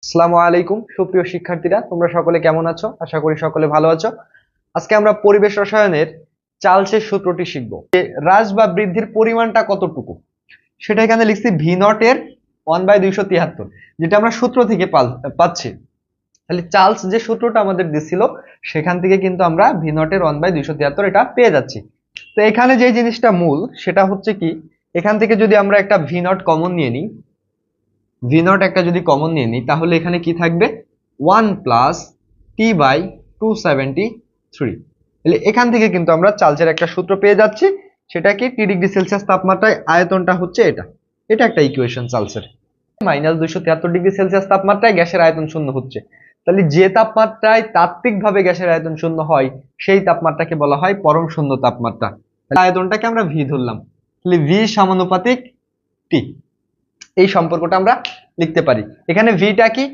আসসালামু আলাইকুম সুপ্রিয় শিক্ষার্থীরা, তোমরা সকলে কেমন আছো? আশা করি সকলে ভালো আছো। আজকে আমরা পরিবেশ রসায়নের চার্লসের সূত্রটি শিখব। হ্রাস বা বৃদ্ধির পরিমাণটা কতটুকু সেটা এখানে লিখছি ভি নট এর 1/273, যেটা আমরা সূত্র থেকে পাচ্ছি। তাহলে চার্লস যে সূত্রটা আমাদের দিছিল সেখান থেকে কিন্তু আমরা ভি নট এর 1/273 এটা পেয়ে যাচ্ছি। তো এখানে যে জিনিসটা মূল সেটা হচ্ছে কি, এখান থেকে যদি আমরা একটা ভি নট কমন নিয়ে নিই, ভি নট একটা যদি কমন নিয়ে নিই তাহলে এখানে কি থাকবে 1 প্লাস টি বাই 273। তাহলে এখান থেকে কিন্তু আমরা চার্লসের একটা সূত্র পেয়ে যাচ্ছি। সেটা কি, টি ডিগ্রি সেলসিয়াস তাপমাত্রায় আয়তনটা হচ্ছে এটা, এটা একটা ইকুয়েশন চার্লসের। -273 ডিগ্রি সেলসিয়াস তাপমাত্রায় গ্যাসের আয়তন শূন্য হচ্ছে। তাহলে যে তাপমাত্রায় তাত্ত্বিকভাবে গ্যাসের আয়তন শূন্য হয় সেই তাপমাত্রাকে বলা হয় পরম শূন্য তাপমাত্রা। আয়তনটাকে আমরা ভি ধরলাম, তাহলে ভি সমানুপাতিক টি, এই সম্পর্কটা আমরা লিখতে পারি। এখানে ভিটা কি,